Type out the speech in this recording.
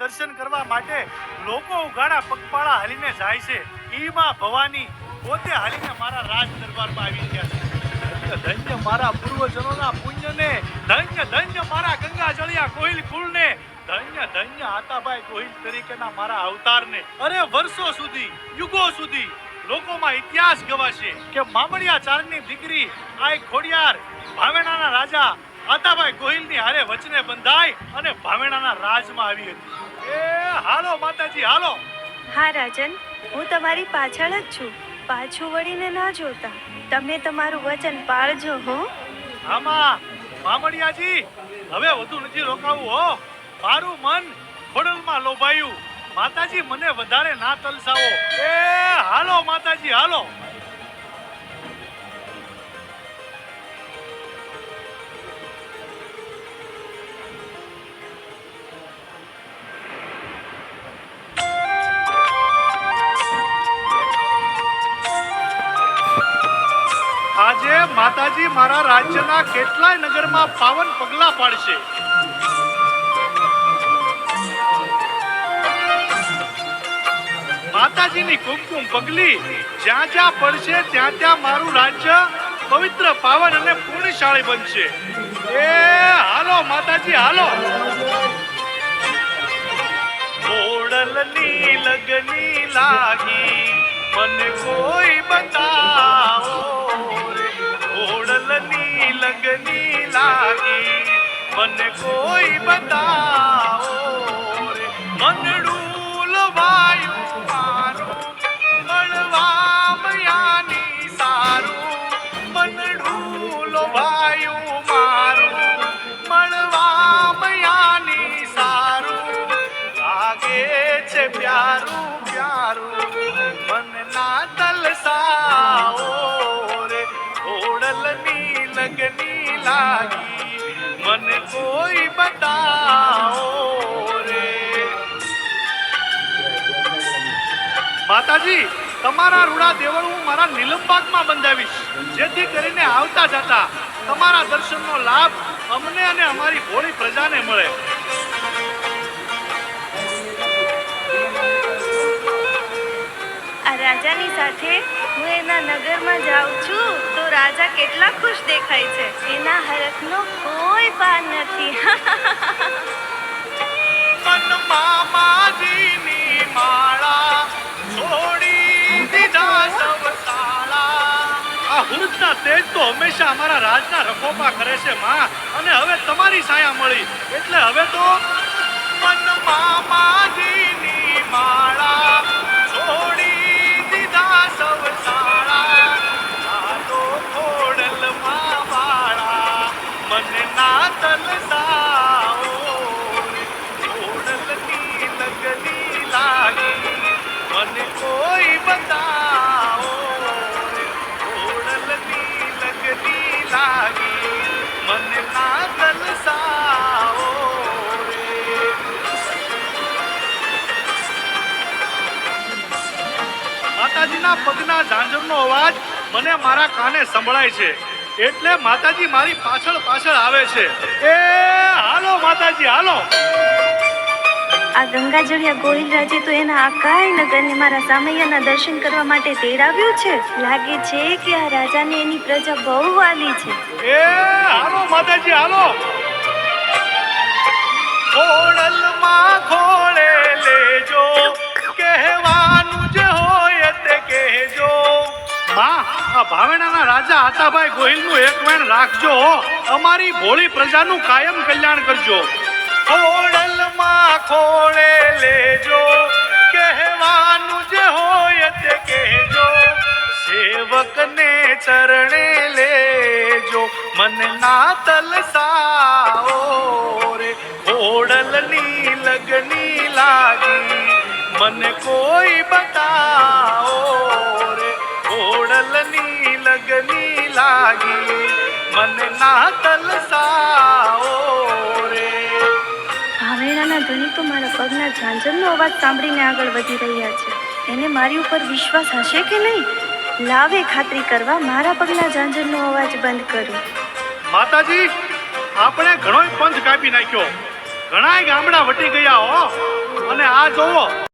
દર્શન કરવા માટે લોકો ઉઘાડા પગપાળા હાલીને જાય છે. ઈમાં ભવાની પોતે હાલીને મારા રાજ દરબારમાં આવી ગયા છે. ધન્ય મારા પૂર્વજનોના પુણ્યને, ધન્ય ધન્ય મારા ગંગા જળિયા કોઈલ કુળને, ધન્ય ધન્ય આતાભાઈ કોઈલ તરીકેના મારા અવતારને. અરે વર્ષો સુધી, યુગો સુધી લોકોમાં ઇતિહાસ ગવાશે કે મામડિયા ચારણની દીકરી આ ખોડિયાર ભાવેણાના રાજા આતાભાઈ ગોહિલની હારે વચને બંધાઈ અને ભાવેણાના રાજમાં આવી હતી. એ હાલો માતાજી હાલો. હા રાજન, હું તમારી પાછળ જ છું. પાછું વળીને ના જોતા. તમે તમારું વચન પાળજો હો. આમાં મામડિયાજી હવે વધુ નથી રોકાવું હો. મારું મન ખોડલમાં લોભાયું. માતાજી મને વધારે ના તલસાવો. એ હાલો માતાજી હાલો. આજે માતાજી મારા રાજ્યના કેટલાય નગરમાં પાવન પગલા પાડશે. માતાજીની કુમકુમ પગલી જ્યાં જ્યાં પડશે ત્યાં ત્યાં મારું રાજ્ય પવિત્ર પાવન અને પુણ્યશાળી બનશે. એ હાલો માતાજી હાલો. ખોડલની લગની લાગી મને કોઈ બતાવો. ખોડલની લગની લાગી મને કોઈ બતાવો. મનડું લવાયું મારું મળવા મયાની સારું. મનડું લવાયું મારું મળવા મયાની સારું. લાગે છે પ્યારું પ્યારું મન ના તલસાઓ રે. ખોડલની લગની લાગી મને કોઈ બતાવો રે. માતાજી તમારા રૂડા દેવળ હું મારા નીલમબાગમાં બંધાવીશ, જેથી કરીને આવતા જતા તમારા દર્શનનો લાભ અમને અને અમારી ભોળી પ્રજાને મળે. આ રાજાની સાથે હું એના નગરમાં જાઉં છું તો રાજા કેટલા ખુશ દેખાય છે. એના હરખનો કોઈ પાર નથી. મનમાં માજીની માળા છોડી દીધા સૌ સાળા. આ હુરતના તેજ તો હંમેશા અમારા રાજના રખોપા કરે છે માં, અને હવે તમારી છાયા મળી એટલે હવે તો મનમાં માજીની માળા છોડી દીધા સૌ સાળા. આ તો ખોડલમાં વાળા મને ના તલસાવો. ખોડલની લગની લાગી મને કોઈ બતાવો. ખોડલની લગની લાગી મને ના તલસાવો રે. માતાજીના પગના ઝાંઝરનો અવાજ મને મારા કાને સંભળાય છે, એટલે માતાજી મારી પાછળ પાછળ આવે છે. એ હાલો માતાજી હાલો. આ ગંગાજળિયા ગોહિલ રાજે તો એના આકાય નગરને મારા સામૈયાના દર્શન કરવા માટે તેડાવ્યું છે. લાગે છે કે આ રાજાને એની પ્રજા બહુ વાલી છે. એ હાલો માતાજી હાલો. ખોડલમાં ખોળે લેજો, કહેવાનું જ હોય તે કહેજો. માં આ ભાવેણાના રાજા આતાભાઈ ગોહિલનું એક વેણ રાખજો. અમારી ભોળી પ્રજાનું કાયમ કલ્યાણ કરજો. ખોડલમાં ખોળે લેજો, કહેવાનું જ હોય તે કહેજો. સેવકને ચરણે લેજો, મન ના તલસાવો રે. ખોડલની લગની લાગી મને કોઈ બતાવો રે. ખોડલની લગની લાગી મને ના તલસાવો રે. ભાવેણાના ધણી તો મારા પગના ઝાંઝરનો અવાજ સાંભળીને આગળ વધી રહ્યા છે. એને મારી ઉપર વિશ્વાસ હશે કે નહીં? લાવે ખાતરી કરવા મારા પગના ઝાંઝરનો અવાજ બંધ કરું. માતાજી આપણે ઘણોય પંથ કાપી નાખ્યો, ઘણાય ગામડા વટી ગયા હો, રાહ જોવો.